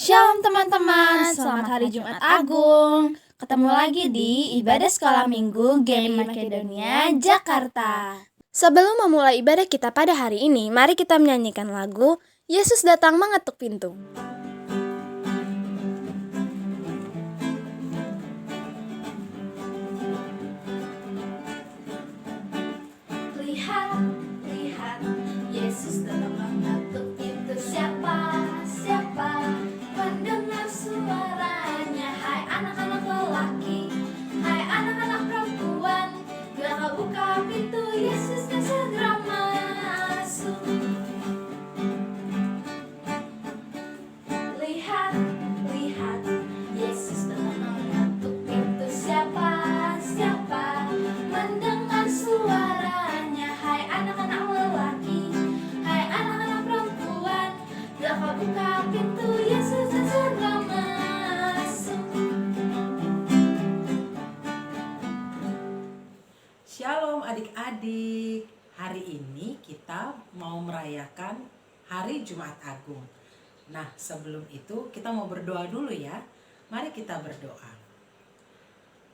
Shalom teman-teman, selamat hari Jumat Agung. Ketemu lagi di Ibadah Sekolah Minggu GMI Makedonia, Jakarta. Sebelum memulai ibadah kita pada hari ini, mari kita menyanyikan lagu Yesus Datang Mengetuk Pintu. Lihat, lihat, Yesus datang mengetuk pintu. Siapa mendengar suaranya? Hai anak-anak lelaki, hai anak-anak perempuan, bila kau buka pintu, Yesus kan segera masuk. Lihat, lihat, Yesus datang mengetuk pintu. Siapa mendengar suaranya? Hai anak-anak lelaki, hai anak-anak perempuan, bila kau buka pintu, Yesus kan segera masuk. Shalom adik-adik, hari ini kita mau merayakan hari Jumat Agung. Nah, sebelum itu kita mau berdoa dulu ya. Mari kita berdoa.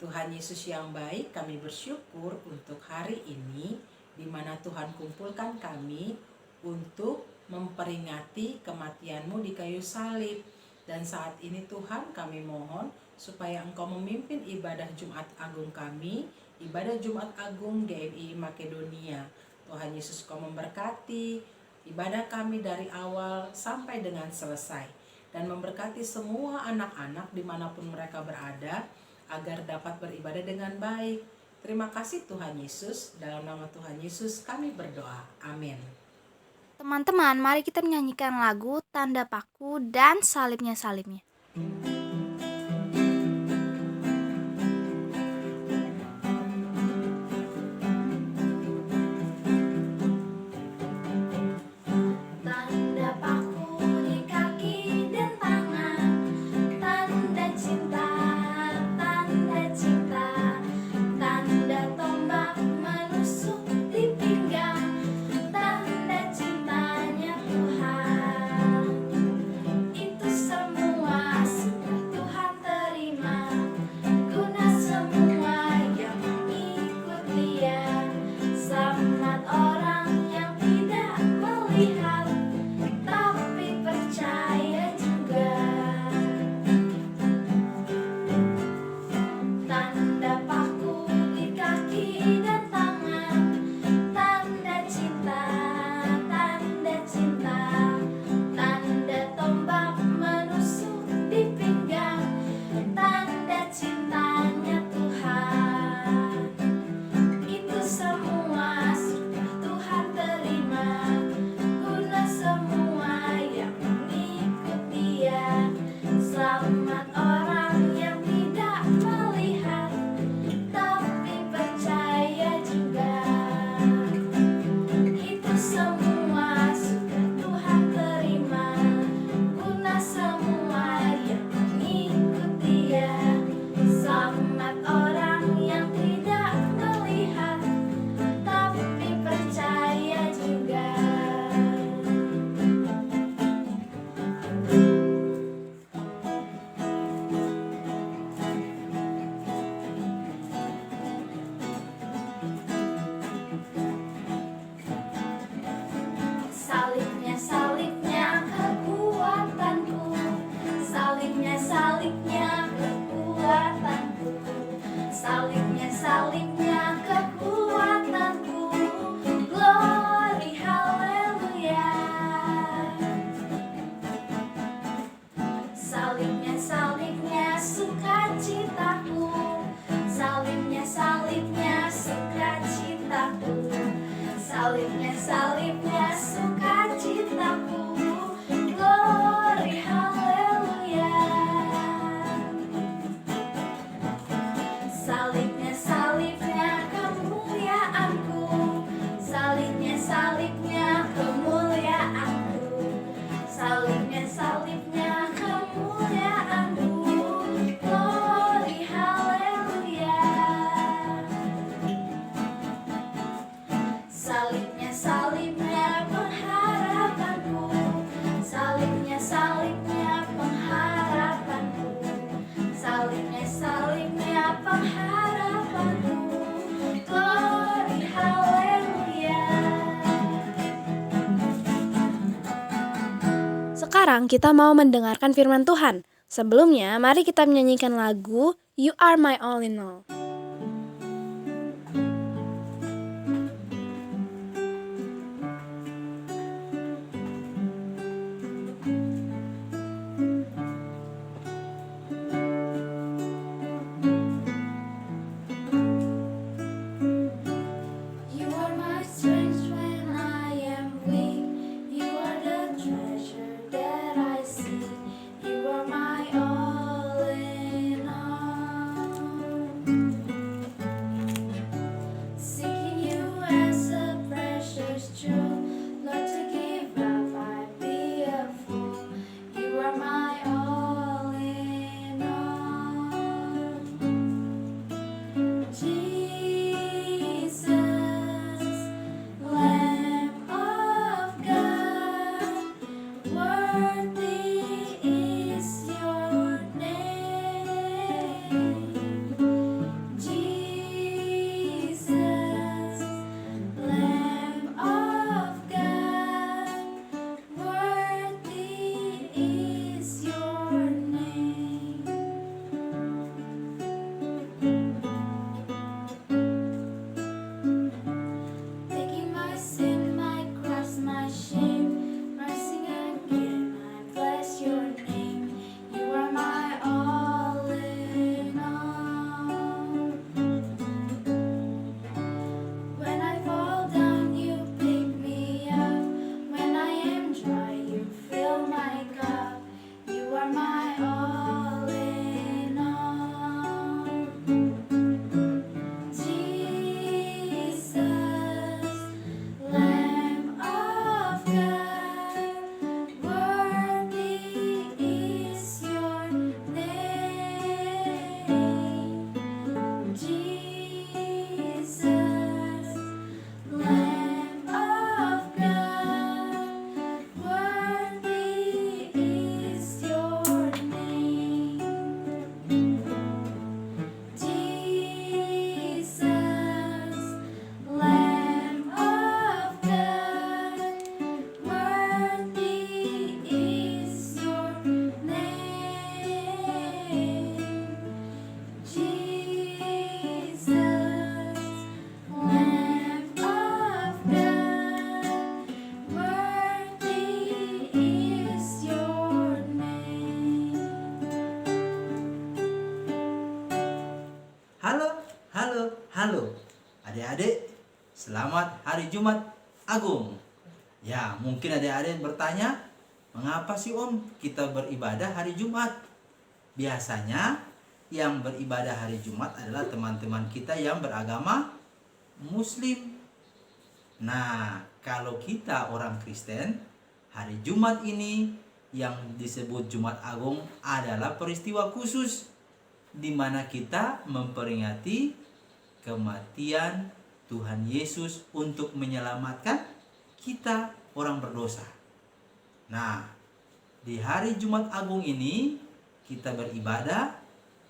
Tuhan Yesus yang baik, kami bersyukur untuk hari ini di mana Tuhan kumpulkan kami untuk memperingati kematian-Mu di kayu salib. Dan saat ini Tuhan, kami mohon supaya Engkau memimpin ibadah Jumat Agung kami, ibadah Jumat Agung GMI Makedonia. Tuhan Yesus, Kau memberkati ibadah kami dari awal sampai dengan selesai, dan memberkati semua anak-anak dimanapun mereka berada, agar dapat beribadah dengan baik. Terima kasih Tuhan Yesus, dalam nama Tuhan Yesus kami berdoa, amin. Teman-teman, mari kita menyanyikan lagu Tanda Paku dan Salibnya. Tanda paku di kaki dan tangan, tanda cinta, tanda tombak menusuk di pinggang, tanda cintanya Tuhan. Itu semua sudah Tuhan terima, guna semua yang mengikut Dia. Selamat orang yang tidak melihat tapi percaya juga. Tanda paku di kaki dan tangan, tanda cinta, tanda tombak menusuk di pinggang, tanda cintanya Tuhan. Itu semua sudah Tuhan terima, guna semua yang mengikut Dia. Selamat orang yang tidak melihat tapi percaya juga. Itu semua sudah Tuhan terima, guna semua yang mengikut Dia. Selamat orang yang tidak melihat tapi percaya juga. Salibnya kekuatanku, salibnya kekuatanku, salibnya kekuatanku. Glory haleluya. Salibnya sukacitaku, salibnya sukacitaku, salibnya sukacitaku. Glory haleluya. sekarang kita mau mendengarkan firman Tuhan. Sebelumnya, mari kita menyanyikan lagu You Are My All in All. You are my strength when I am weak. You are the treasure that I seek. You are my all in all. Seeking you as a precious jewel, Lord, to give up I'd be a fool. You are my all in all. Jesus, Lamb of God, worthy is your name. Jesus, Lamb of God, worthy is your name. Taking my sin, my cross, my shame, rising again, I bless your name. You are my all in all. When I fall down, you pick me up. When I am dry, you fill my cup. You are my all in all. Jesus, Lamb of God, worthy is your name. Jesus, Lamb of God, worthy is your name. Jesus, Lamb of God, worthy is your name. Jesus, Lamb of God, worthy is your name. Halo adik-adik, selamat hari Jumat Agung. Ya, mungkin adik-adik bertanya, mengapa sih Om kita beribadah hari Jumat? Biasanya yang beribadah hari Jumat adalah teman-teman kita yang beragama Muslim. Nah, kalau kita orang Kristen, hari Jumat ini yang disebut Jumat Agung adalah peristiwa khusus di mana kita memperingati kematian Tuhan Yesus untuk menyelamatkan kita orang berdosa. Nah, di hari Jumat Agung ini kita beribadah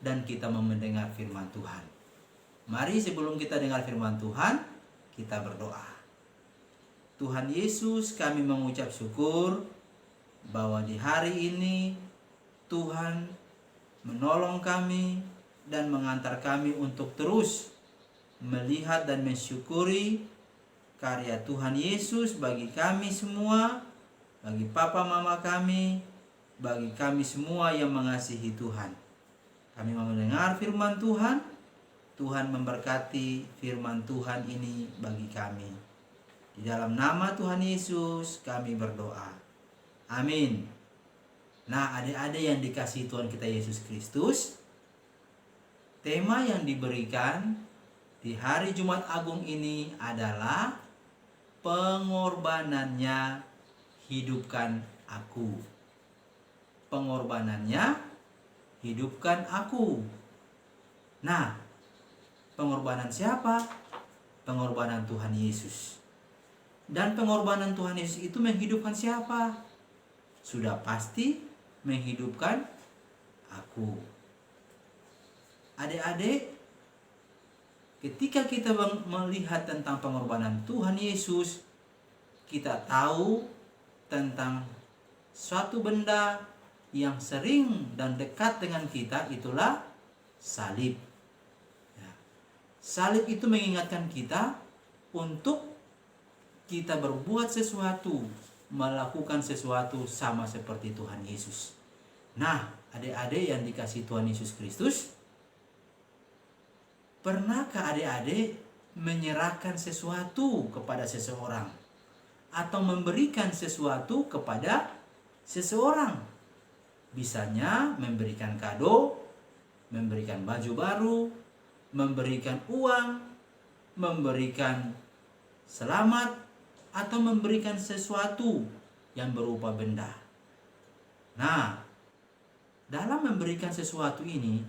dan kita mendengar firman Tuhan. Mari sebelum kita dengar firman Tuhan, kita berdoa. Tuhan Yesus, kami mengucap syukur bahwa di hari ini Tuhan menolong kami dan mengantar kami untuk terus melihat dan mensyukuri karya Tuhan Yesus bagi kami semua, bagi papa mama kami, bagi kami semua yang mengasihi Tuhan. Kami mau mendengar firman Tuhan. Tuhan memberkati firman Tuhan ini bagi kami. Di dalam nama Tuhan Yesus kami berdoa. Amin. Nah, adik-adik yang dikasihi Tuhan kita Yesus Kristus, tema yang diberikan di hari Jumat Agung ini adalah pengorbanannya hidupkan aku. Pengorbanannya hidupkan aku. Nah, pengorbanan siapa? Pengorbanan Tuhan Yesus. Dan pengorbanan Tuhan Yesus itu menghidupkan siapa? Sudah pasti menghidupkan aku. Adik-adik, ketika kita melihat tentang pengorbanan Tuhan Yesus, kita tahu tentang suatu benda yang sering dan dekat dengan kita, itulah salib. Ya. Salib itu mengingatkan kita untuk kita berbuat sesuatu, melakukan sesuatu sama seperti Tuhan Yesus. Nah, adik-adik yang dikasihi Tuhan Yesus Kristus, pernahkah adik-adik menyerahkan sesuatu kepada seseorang atau memberikan sesuatu kepada seseorang? Misalnya memberikan kado, memberikan baju baru, memberikan uang, memberikan selamat, atau memberikan sesuatu yang berupa benda. Nah, dalam memberikan sesuatu ini,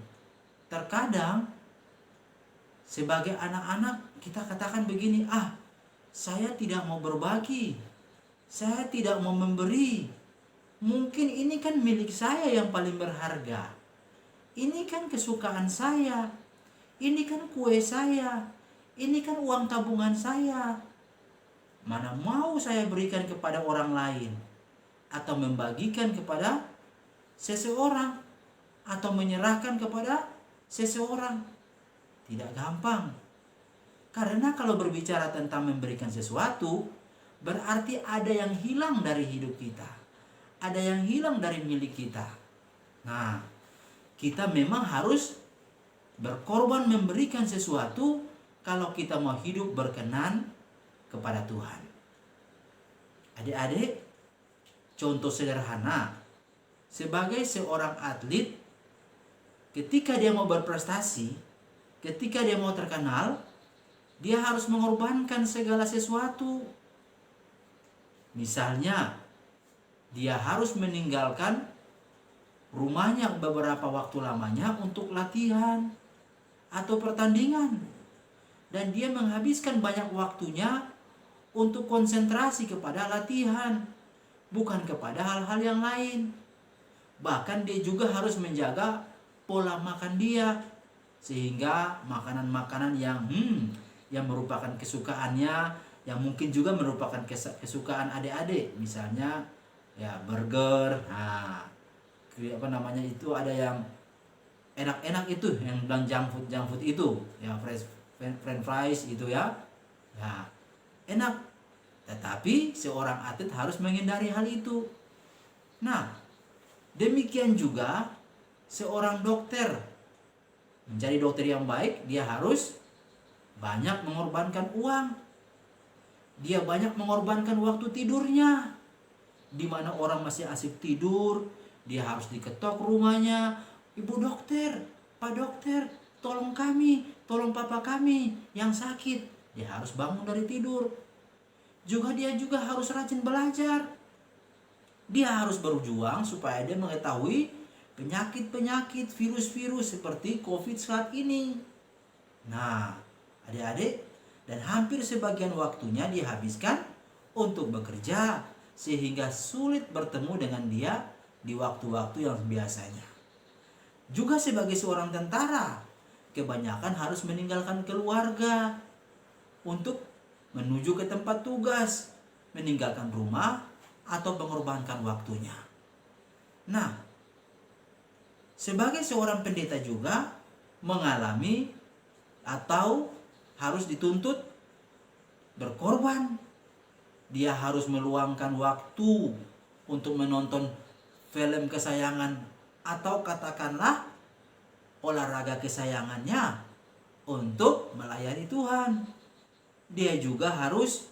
terkadang sebagai anak-anak kita katakan begini, saya tidak mau berbagi, saya tidak mau memberi. Mungkin ini kan milik saya yang paling berharga. Ini kan kesukaan saya. Ini kan kue saya. Ini kan uang tabungan saya. Mana mau saya berikan kepada orang lain, atau membagikan kepada seseorang, atau menyerahkan kepada seseorang. Tidak gampang. Karena kalau berbicara tentang memberikan sesuatu, berarti ada yang hilang dari hidup kita. Ada yang hilang dari milik kita. Nah, kita memang harus berkorban memberikan sesuatu kalau kita mau hidup berkenan kepada Tuhan. Adik-adik, contoh sederhana, sebagai seorang atlet, ketika dia mau berprestasi, ketika dia mau terkenal, dia harus mengorbankan segala sesuatu. Misalnya, dia harus meninggalkan rumahnya beberapa waktu lamanya untuk latihan atau pertandingan. Dan dia menghabiskan banyak waktunya untuk konsentrasi kepada latihan, bukan kepada hal-hal yang lain. Bahkan dia juga harus menjaga pola makan dia, sehingga makanan-makanan yang merupakan kesukaannya, yang mungkin juga merupakan kesukaan adik-adik, misalnya ya burger, itu ada yang enak-enak itu, yang bilang junk food itu, ya french fries itu ya enak. Tetapi seorang atlet harus menghindari hal itu. Nah, demikian juga seorang dokter, menjadi dokter yang baik, dia harus banyak mengorbankan uang. Dia banyak mengorbankan waktu tidurnya. Di mana orang masih asik tidur, dia harus diketok rumahnya. Ibu dokter, Pak dokter, tolong kami, tolong papa kami yang sakit. Dia harus bangun dari tidur. Dia juga harus rajin belajar. Dia harus berjuang supaya dia mengetahui penyakit-penyakit, virus-virus seperti COVID saat ini. Nah, adik-adik, dan hampir sebagian waktunya dihabiskan untuk bekerja, sehingga sulit bertemu dengan dia di waktu-waktu yang biasanya. Juga sebagai seorang tentara, kebanyakan harus meninggalkan keluarga untuk menuju ke tempat tugas, meninggalkan rumah atau mengorbankan waktunya. Nah, sebagai seorang pendeta juga mengalami atau harus dituntut berkorban. Dia harus meluangkan waktu untuk menonton film kesayangan atau katakanlah olahraga kesayangannya untuk melayani Tuhan. Dia juga harus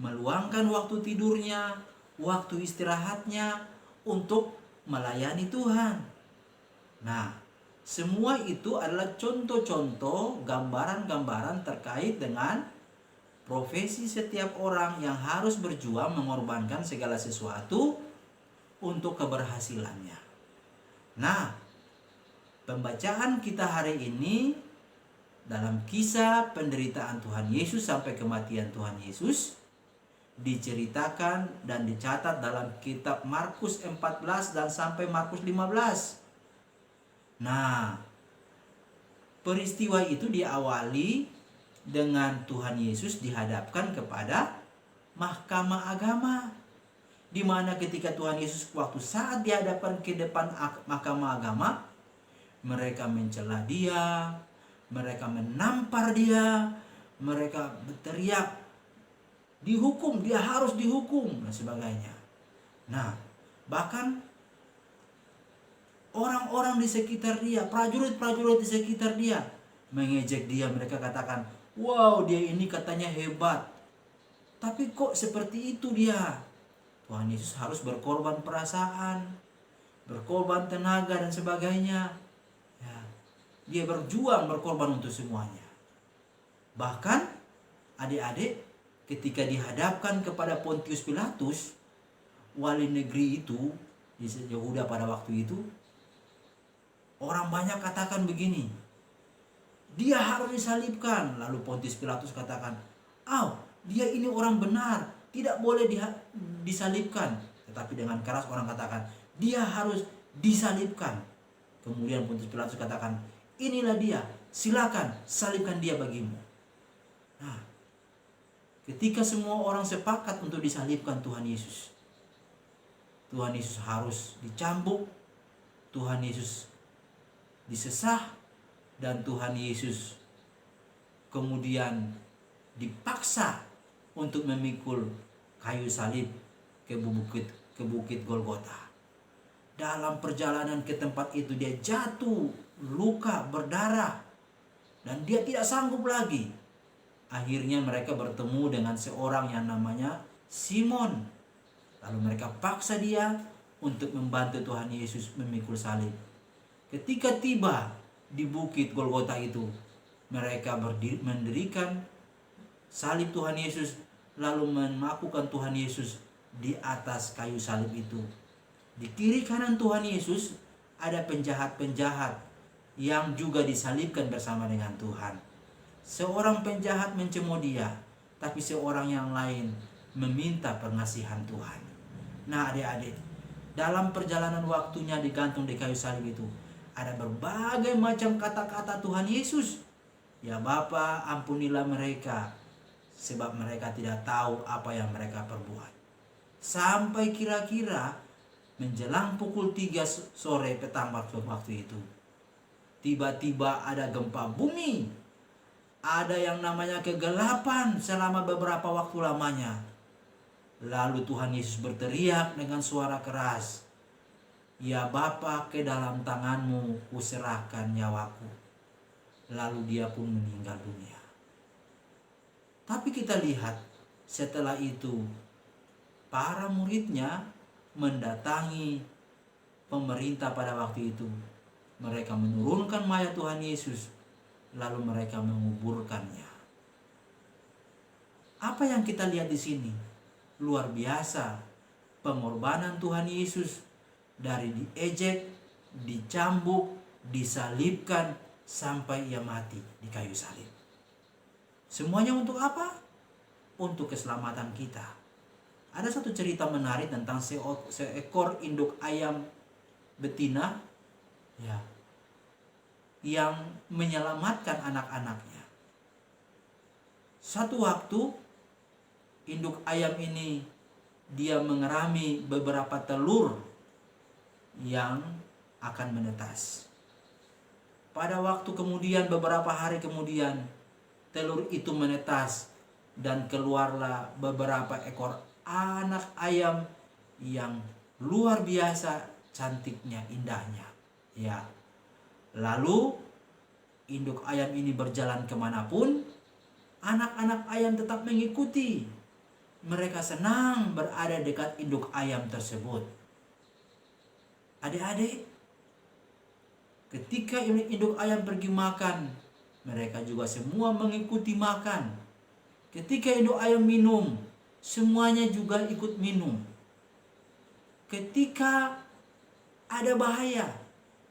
meluangkan waktu tidurnya, waktu istirahatnya untuk melayani Tuhan. Nah, semua itu adalah contoh-contoh, gambaran-gambaran terkait dengan profesi setiap orang yang harus berjuang mengorbankan segala sesuatu untuk keberhasilannya. Nah, pembacaan kita hari ini dalam kisah penderitaan Tuhan Yesus sampai kematian Tuhan Yesus diceritakan dan dicatat dalam kitab Markus 14 dan sampai Markus 15. Nah, peristiwa itu diawali dengan Tuhan Yesus dihadapkan kepada mahkamah agama. di mana ketika Tuhan Yesus waktu saat dihadapkan ke depan mahkamah agama, mereka mencela dia, mereka menampar dia, mereka berteriak, dihukum, dia harus dihukum, dan sebagainya. Nah, bahkan orang-orang di sekitar dia, prajurit-prajurit di sekitar dia, mengejek dia. Mereka katakan, wow, dia ini katanya hebat, tapi kok seperti itu dia. Tuhan Yesus harus berkorban perasaan, berkorban tenaga dan sebagainya. Ya, dia berjuang, berkorban untuk semuanya. Bahkan adik-adik, ketika dihadapkan kepada Pontius Pilatus, wali negeri itu di Yehuda pada waktu itu, orang banyak katakan begini, dia harus disalibkan. Lalu Pontius Pilatus katakan, dia ini orang benar, tidak boleh disalibkan. Tetapi dengan keras orang katakan, dia harus disalibkan. Kemudian Pontius Pilatus katakan, inilah dia, silakan salibkan dia bagimu. Nah, ketika semua orang sepakat untuk disalibkan Tuhan Yesus harus dicambuk, Tuhan Yesus disesah, dan Tuhan Yesus kemudian dipaksa untuk memikul kayu salib ke bukit Golgota. Dalam perjalanan ke tempat itu dia jatuh, luka, berdarah, dan dia tidak sanggup lagi. Akhirnya mereka bertemu dengan seorang yang namanya Simon. Lalu mereka paksa dia untuk membantu Tuhan Yesus memikul salib. Ketika tiba di bukit Golgota itu, mereka mendirikan salib Tuhan Yesus, lalu memakukan Tuhan Yesus di atas kayu salib itu. Di kiri kanan Tuhan Yesus ada penjahat-penjahat yang juga disalibkan bersama dengan Tuhan. Seorang penjahat mencemooh dia, tapi seorang yang lain meminta pengasihan Tuhan. Nah adik-adik, dalam perjalanan waktunya digantung di kayu salib itu, ada berbagai macam kata-kata Tuhan Yesus. Ya Bapa, ampunilah mereka, sebab mereka tidak tahu apa yang mereka perbuat. Sampai kira-kira menjelang pukul 3 sore petang waktu itu, tiba-tiba ada gempa bumi. Ada yang namanya kegelapan selama beberapa waktu lamanya. Lalu Tuhan Yesus berteriak dengan suara keras, ya Bapa, ke dalam tanganmu kuserahkan nyawaku. Lalu dia pun meninggal dunia. Tapi kita lihat setelah itu para muridnya mendatangi pemerintah pada waktu itu. Mereka menurunkan mayat Tuhan Yesus, lalu mereka menguburkannya. Apa yang kita lihat di sini? Luar biasa pengorbanan Tuhan Yesus, dari diejek, dicambuk, disalibkan sampai ia mati di kayu salib. Semuanya untuk apa? Untuk keselamatan kita. Ada satu cerita menarik tentang seekor induk ayam betina, ya, yang menyelamatkan anak-anaknya. Satu waktu induk ayam ini dia mengerami beberapa telur yang akan menetas. Pada waktu kemudian, beberapa hari kemudian, telur itu menetas dan keluarlah beberapa ekor anak ayam yang luar biasa cantiknya, indahnya. Ya. Lalu induk ayam ini berjalan kemanapun, anak-anak ayam tetap mengikuti. Mereka senang berada dekat induk ayam tersebut. Adik-adik, ketika induk ayam pergi makan, mereka juga semua mengikuti makan. Ketika induk ayam minum, semuanya juga ikut minum. Ketika ada bahaya,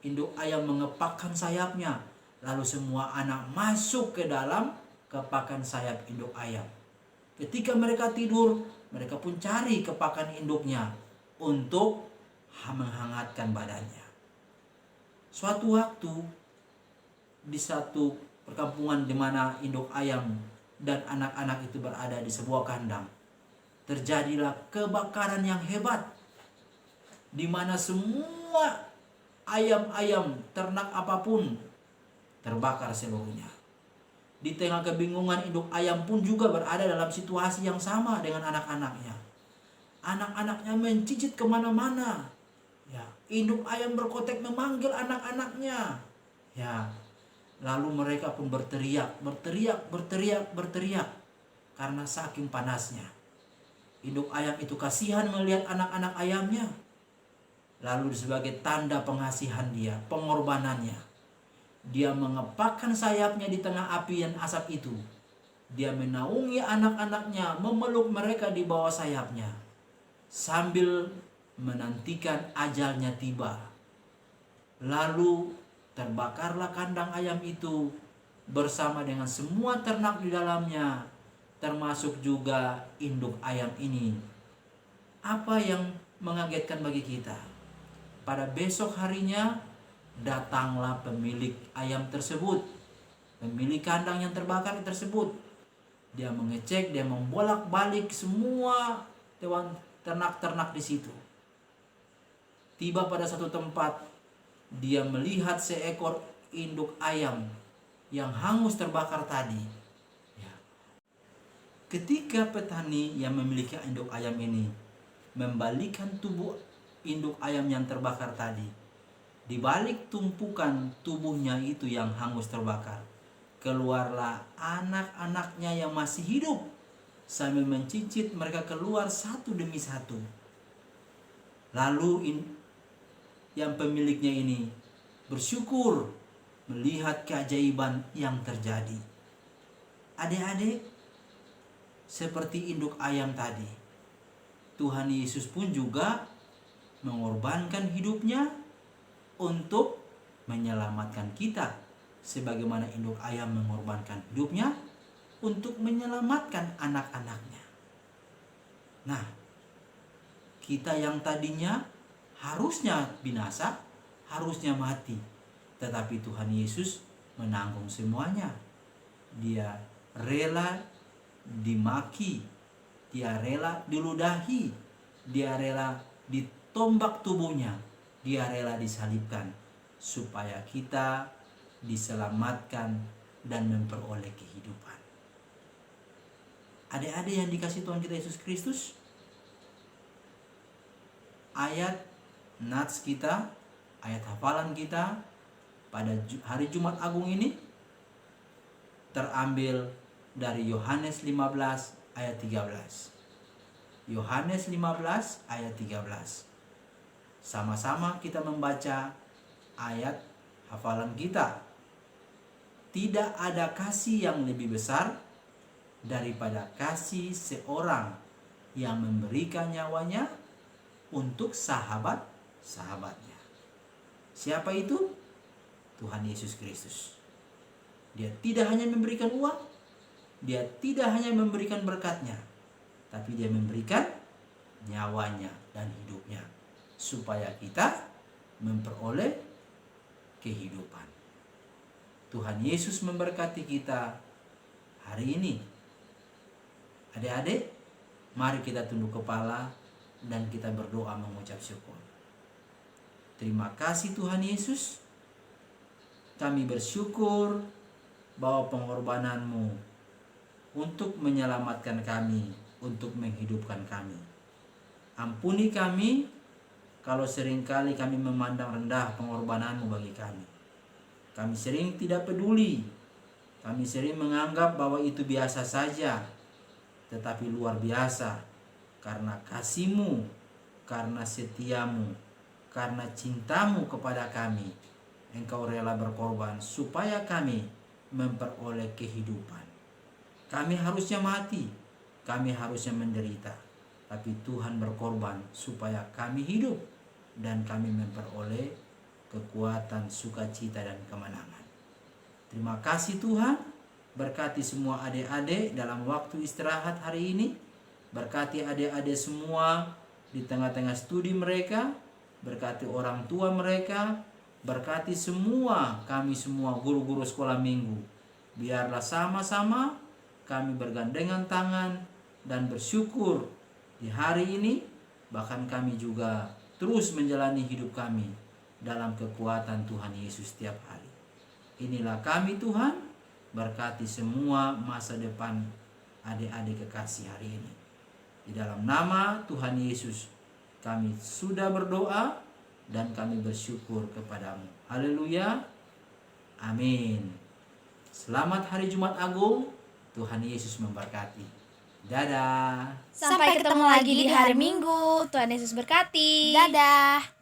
induk ayam mengepakkan sayapnya, lalu semua anak masuk ke dalam kepakan sayap induk ayam. Ketika mereka tidur, mereka pun cari kepakan induknya untuk menghangatkan badannya. Suatu waktu di satu perkampungan di mana induk ayam dan anak-anak itu berada di sebuah kandang, terjadilah kebakaran yang hebat, di mana semua ayam-ayam ternak apapun terbakar seluruhnya. Di tengah kebingungan, induk ayam pun juga berada dalam situasi yang sama dengan anak-anaknya. Anak-anaknya mencicit kemana-mana. Ya, induk ayam berkotek memanggil anak-anaknya. Ya, lalu mereka pun berteriak karena saking panasnya. Induk ayam itu kasihan melihat anak-anak ayamnya. Lalu sebagai tanda pengasihan dia, pengorbanannya, dia mengepakkan sayapnya di tengah api dan asap itu. Dia menaungi anak-anaknya, memeluk mereka di bawah sayapnya, sambil menantikan ajalnya tiba. Lalu terbakarlah kandang ayam itu bersama dengan semua ternak di dalamnya, termasuk juga induk ayam ini. Apa yang mengagetkan bagi kita? Pada besok harinya datanglah pemilik ayam tersebut, pemilik kandang yang terbakar tersebut. Dia mengecek, dia membolak-balik semua hewan ternak-ternak di situ. Tiba pada satu tempat, dia melihat seekor induk ayam yang hangus terbakar tadi. Ya. Ketika petani yang memiliki induk ayam ini membalikkan tubuh induk ayam yang terbakar tadi, di balik tumpukan tubuhnya itu yang hangus terbakar, keluarlah anak-anaknya yang masih hidup. Sambil mencicit mereka keluar satu demi satu. Lalu yang pemiliknya ini bersyukur melihat keajaiban yang terjadi. Adik-adik, seperti induk ayam tadi, Tuhan Yesus pun juga mengorbankan hidupnya untuk menyelamatkan kita, sebagaimana induk ayam mengorbankan hidupnya untuk menyelamatkan anak-anaknya. Nah, kita yang tadinya harusnya binasa, harusnya mati, tetapi Tuhan Yesus menanggung semuanya. Dia rela dimaki, dia rela diludahi, dia rela ditombak tubuhnya, dia rela disalibkan, supaya kita diselamatkan dan memperoleh kehidupan. Adik-adik yang dikasihi Tuhan kita Yesus Kristus, ayat nats kita, ayat hafalan kita pada hari Jumat Agung ini terambil dari Yohanes 15 ayat 13. Yohanes 15 ayat 13. Sama-sama kita membaca ayat hafalan kita. Tidak ada kasih yang lebih besar daripada kasih seorang yang memberikan nyawanya untuk sahabat-sahabatnya. Siapa itu? Tuhan Yesus Kristus. Dia tidak hanya memberikan uang, dia tidak hanya memberikan berkatnya, tapi dia memberikan nyawanya dan hidupnya, supaya kita memperoleh kehidupan. Tuhan Yesus memberkati kita hari ini. Adik-adik, mari kita tunduk kepala dan kita berdoa mengucap syukur. Terima kasih Tuhan Yesus. Kami bersyukur bahwa pengorbanan-Mu untuk menyelamatkan kami, untuk menghidupkan kami. Ampuni kami kalau seringkali kami memandang rendah pengorbanan-Mu bagi kami. Kami sering tidak peduli. Kami sering menganggap bahwa itu biasa saja. Tetapi luar biasa, karena kasih-Mu, karena setia-Mu, karena cinta-Mu kepada kami, Engkau rela berkorban supaya kami memperoleh kehidupan. Kami harusnya mati, kami harusnya menderita, tapi Tuhan berkorban supaya kami hidup dan kami memperoleh kekuatan, sukacita, dan kemenangan. Terima kasih Tuhan. Berkati semua adik-adik dalam waktu istirahat hari ini. Berkati adik-adik semua di tengah-tengah studi mereka. Berkati orang tua mereka. Berkati semua kami semua guru-guru sekolah minggu. Biarlah sama-sama kami bergandengan tangan dan bersyukur di hari ini, bahkan kami juga terus menjalani hidup kami dalam kekuatan Tuhan Yesus setiap hari. Inilah kami Tuhan, berkati semua masa depan adik-adik kekasih hari ini. Di dalam nama Tuhan Yesus kami sudah berdoa dan kami bersyukur kepadamu. Haleluya. Amin. Selamat Hari Jumat Agung. Tuhan Yesus memberkati. Dadah. Sampai ketemu lagi di hari Minggu. Tuhan Yesus berkati. Dadah.